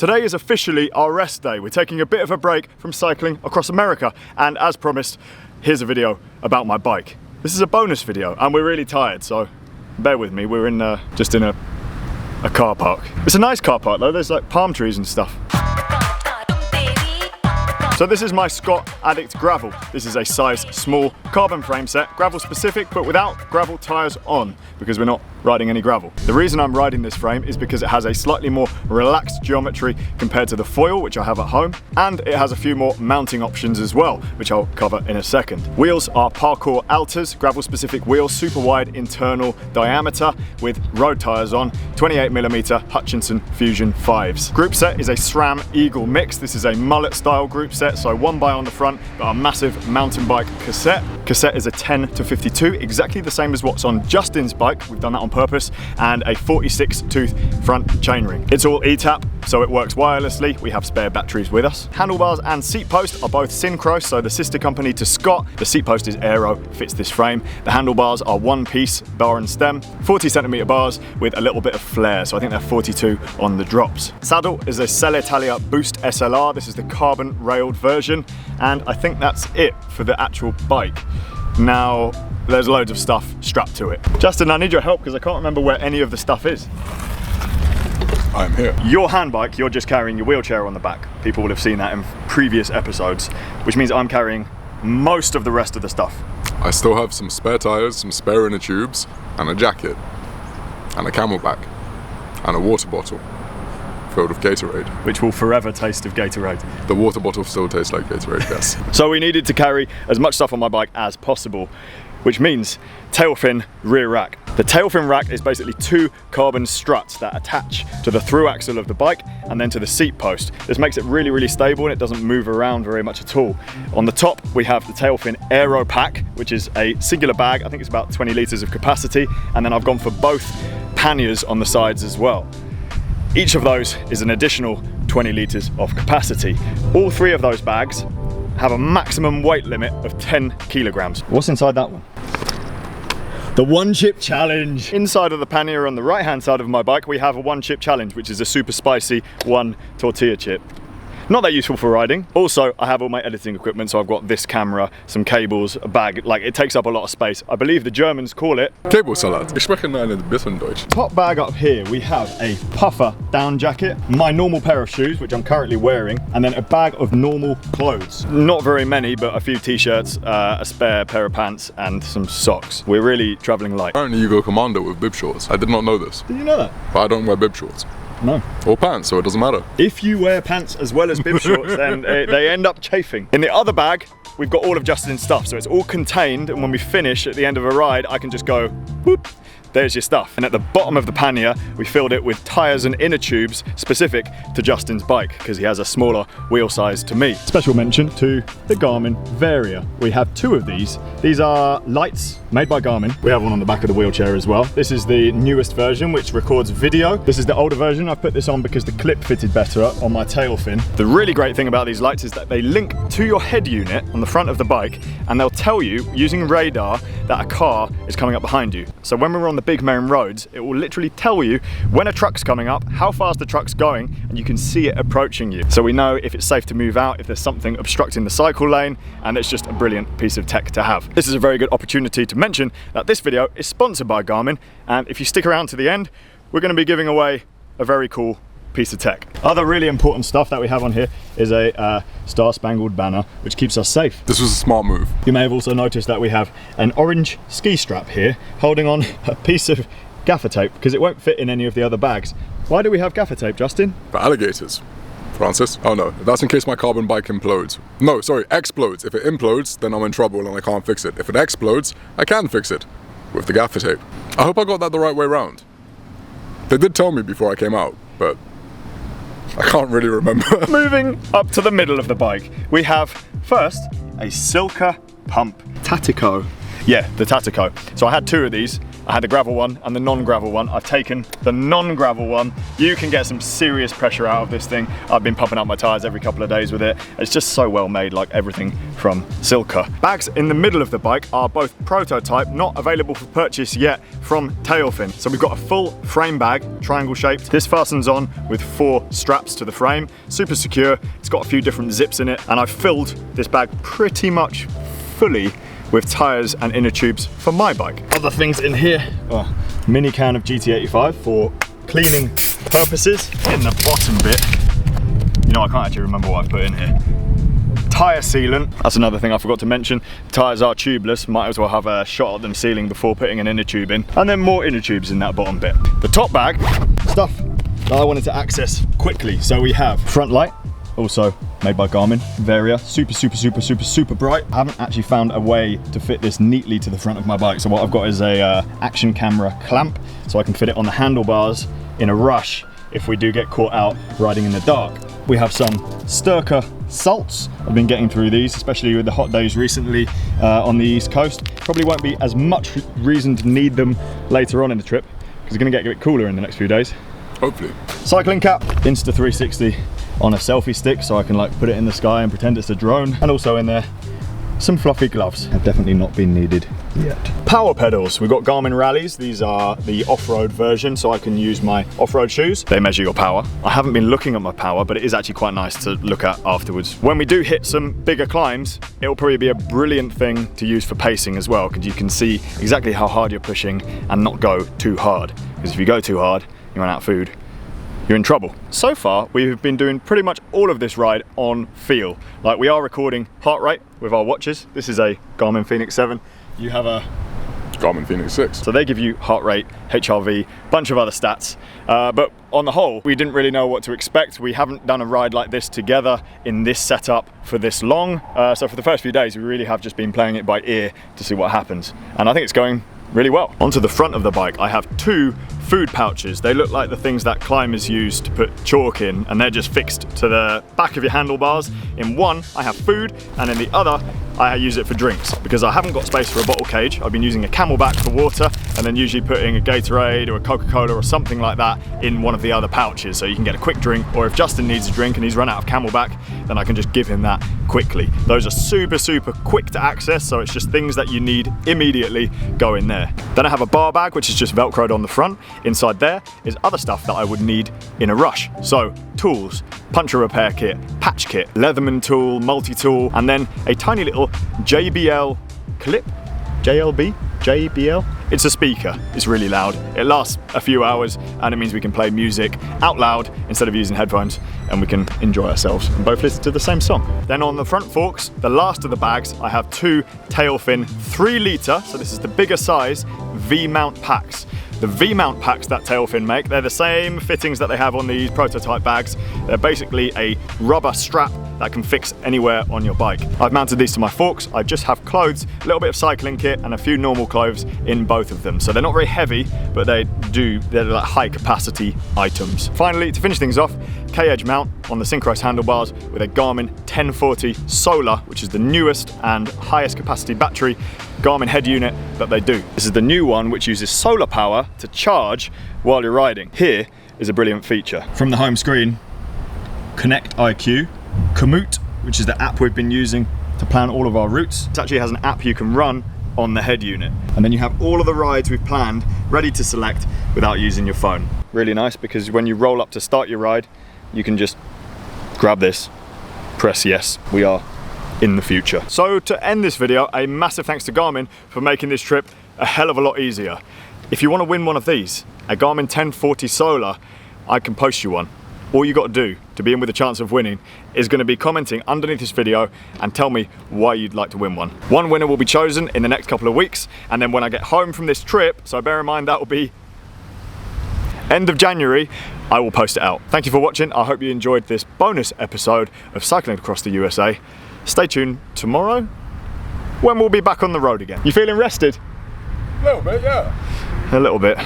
Today is officially our rest day. We're taking a bit of a break from cycling across America, and as promised, here's a video about my bike. This is a bonus video, and we're really tired, so bear with me. We're in just in a car park. It's a nice car park though, there's like palm trees and stuff. So this is my Scott Addict Gravel. This is a size small carbon frame set, gravel specific, but without gravel tyres on, because we're not riding any gravel. The reason I'm riding this frame is because it has a slightly more relaxed geometry compared to the foil, which I have at home, and it has a few more mounting options as well, which I'll cover in a second. Wheels are Parcours Altas, gravel specific wheels, super wide internal diameter with road tyres on, 28mm Hutchinson Fusion 5s. Group set is a SRAM Eagle mix. This is a mullet style group set, so one by on the front, but a massive mountain bike cassette. Cassette is a 10-52, exactly the same as what's on Justin's bike. We've done that on purpose, and a 46 tooth front chainring. It's all E-tap, so it works wirelessly. We have spare batteries with us. Handlebars and seat post are both Synchro, so the sister company to Scott. The seat post is Aero, fits this frame. The handlebars are one piece bar and stem, 40cm bars with a little bit of flare, so I think they're 42 on the drops. Saddle is a Selle Italia Boost SLR. This is the carbon railed version, and I think that's it for the actual bike. Now, there's loads of stuff strapped to it. Justin, I need your help because I can't remember where any of the stuff is. I'm here. Your hand bike, you're just carrying your wheelchair on the back. People will have seen that in previous episodes, which means I'm carrying most of the rest of the stuff. I still have some spare tyres, some spare inner tubes, and a jacket, and a camelback, and a water bottle filled with Gatorade. Which will forever taste of Gatorade. The water bottle still tastes like Gatorade, yes. So we needed to carry as much stuff on my bike as possible, which means Tailfin rear rack. The Tailfin rack is basically two carbon struts that attach to the through axle of the bike and then to the seat post. This makes it really, really stable and it doesn't move around very much at all. On the top, we have the Tailfin Aero Pack, which is a singular bag. I think it's about 20 litres of capacity. And then I've gone for both panniers on the sides as well. Each of those is an additional 20 litres of capacity. All three of those bags have a maximum weight limit of 10 kilograms. What's inside that one? The one chip challenge. Inside of the pannier on the right hand side of my bike, we have a one chip challenge, which is a super spicy one tortilla chip. Not that useful for riding. Also, I have all my editing equipment, so I've got this camera, some cables, a bag. Like, it takes up a lot of space. I believe the Germans call it Cabelsalat. Ich spreche ein bisschen Deutsch. Top bag up here, we have a puffer down jacket, my normal pair of shoes, which I'm currently wearing, and then a bag of normal clothes. Not very many, but a few t-shirts, a spare pair of pants, and some socks. We're really traveling light. Apparently you go commando with bib shorts. I did not know this. Did you know that? But I don't wear bib shorts. No. Or pants, so it doesn't matter. If you wear pants as well as bib shorts, then they end up chafing. In the other bag, we've got all of Justin's stuff, so it's all contained, and when we finish at the end of a ride, I can just go, whoop, there's your stuff. And at the bottom of the pannier, we filled it with tyres and inner tubes specific to Justin's bike, because he has a smaller wheel size to me. Special mention to the Garmin Varia. We have two of these. These are lights made by Garmin. We have one on the back of the wheelchair as well. This is the newest version, which records video. This is the older version. I've put this on because the clip fitted better on my Tailfin. The really great thing about these lights is that they link to your head unit on the front of the bike, and they'll tell you, using radar, that a car is coming up behind you. So when we're on the big main roads, it will literally tell you when a truck's coming up, how fast the truck's going, and you can see it approaching you. So we know if it's safe to move out, if there's something obstructing the cycle lane, and it's just a brilliant piece of tech to have. This is a very good opportunity to mention that this video is sponsored by Garmin, and if you stick around to the end, we're going to be giving away a very cool piece of tech. Other really important stuff that we have on here is a Star-Spangled Banner, which keeps us safe. This was a smart move. You may have also noticed that we have an orange ski strap here holding on a piece of gaffer tape because it won't fit in any of the other bags. Why do we have gaffer tape, Justin? For alligators. Francis? Oh no, that's in case my carbon bike implodes. No, sorry, explodes. If it implodes, then I'm in trouble and I can't fix it. If it explodes, I can fix it with the gaffer tape. I hope I got that the right way round. They did tell me before I came out, but I can't really remember. Moving up to the middle of the bike, we have first a Silka pump. Tatico. Yeah, the Tatico. So I had two of these. I had the gravel one and the non-gravel one. I've taken the non-gravel one. You can get some serious pressure out of this thing. I've been pumping up my tires every couple of days with it. It's just so well made, like everything from Silka. Bags in the middle of the bike are both prototype, not available for purchase yet, from Tailfin. So we've got a full frame bag, triangle shaped. This fastens on with 4 straps to the frame, super secure. It's got a few different zips in it, and I've filled this bag pretty much fully with tires and inner tubes for my bike. Other things in here, mini can of GT85 for cleaning purposes. In the bottom bit, you know, I can't actually remember what I've put in here. Tyre sealant, that's another thing I forgot to mention. Tyres are tubeless, might as well have a shot at them sealing before putting an inner tube in. And then more inner tubes in that bottom bit. The top bag, stuff that I wanted to access quickly. So we have front light, also made by Garmin, Varia, super bright. I haven't actually found a way to fit this neatly to the front of my bike. So what I've got is a action camera clamp, so I can fit it on the handlebars in a rush if we do get caught out riding in the dark. We have some Sturka salts. I've been getting through these, especially with the hot days recently on the East Coast. Probably won't be as much reason to need them later on in the trip, because it's gonna get a bit cooler in the next few days. Hopefully. Cycling cap, Insta360 on a selfie stick, so I can like put it in the sky and pretend it's a drone. And also in there, some fluffy gloves. Have definitely not been needed yet. Power pedals, we've got Garmin Rallies. These are the off-road version, so I can use my off-road shoes. They measure your power. I haven't been looking at my power, but it is actually quite nice to look at afterwards. When we do hit some bigger climbs, it'll probably be a brilliant thing to use for pacing as well, because you can see exactly how hard you're pushing and not go too hard. Because if you go too hard, you run out of food, you're in trouble. So far, we've been doing pretty much all of this ride on feel. Like, we are recording heart rate with our watches. This is a Garmin Fenix 7. You have a Garmin Fenix 6. So they give you heart rate, HRV, bunch of other stats. But on the whole, we didn't really know what to expect. We haven't done a ride like this together in this setup for this long. So for the first few days, we really have just been playing it by ear to see what happens. And I think it's going really well. Onto the front of the bike, I have 2 food pouches. They look like the things that climbers use to put chalk in, and they're just fixed to the back of your handlebars. In one, I have food, and in the other, I use it for drinks, because I haven't got space for a bottle cage. I've been using a Camelback for water, and then usually putting a Gatorade or a Coca-Cola or something like that in one of the other pouches, so you can get a quick drink, or if Justin needs a drink and he's run out of Camelback, then I can just give him that quickly. Those are super quick to access, so it's just things that you need immediately go in there. Then I have a bar bag, which is just Velcroed on the front. Inside there is other stuff that I would need in a rush. So tools, puncture repair kit, patch kit, Leatherman tool, multi-tool, and then a tiny little JBL clip, JBL. It's a speaker, it's really loud. It lasts a few hours, and it means we can play music out loud instead of using headphones, and we can enjoy ourselves and both listen to the same song. Then on the front forks, the last of the bags, I have 2 Tailfin 3 litre, so this is the bigger size, V-mount packs. The V-mount packs that Tailfin make, they're the same fittings that they have on these prototype bags. They're basically a rubber strap that can fix anywhere on your bike. I've mounted these to my forks. I just have clothes, a little bit of cycling kit, and a few normal clothes in both of them. So they're not very heavy, but they're like high capacity items. Finally, to finish things off, K-edge mount on the synchronized handlebars with a Garmin 1040 Solar, which is the newest and highest capacity battery Garmin head unit that they do. This is the new one, which uses solar power to charge while you're riding. Here is a brilliant feature. From the home screen, Connect IQ, Komoot, which is the app we've been using to plan all of our routes. It actually has an app you can run on the head unit. And then you have all of the rides we've planned ready to select without using your phone. Really nice, because when you roll up to start your ride, you can just grab this, press yes. We are in the future. So to end this video, a massive thanks to Garmin for making this trip a hell of a lot easier. If you want to win one of these, a Garmin 1040 Solar, I can post you one. All you got to do to be in with a chance of winning is going to be commenting underneath this video and tell me why you'd like to win one. One winner will be chosen in the next couple of weeks, and then when I get home from this trip, so bear in mind that will be end of January, I will post it out. Thank you for watching. I hope you enjoyed this bonus episode of Cycling Across the USA. Stay tuned tomorrow when we'll be back on the road again. You feeling rested? A little bit, yeah. A little bit.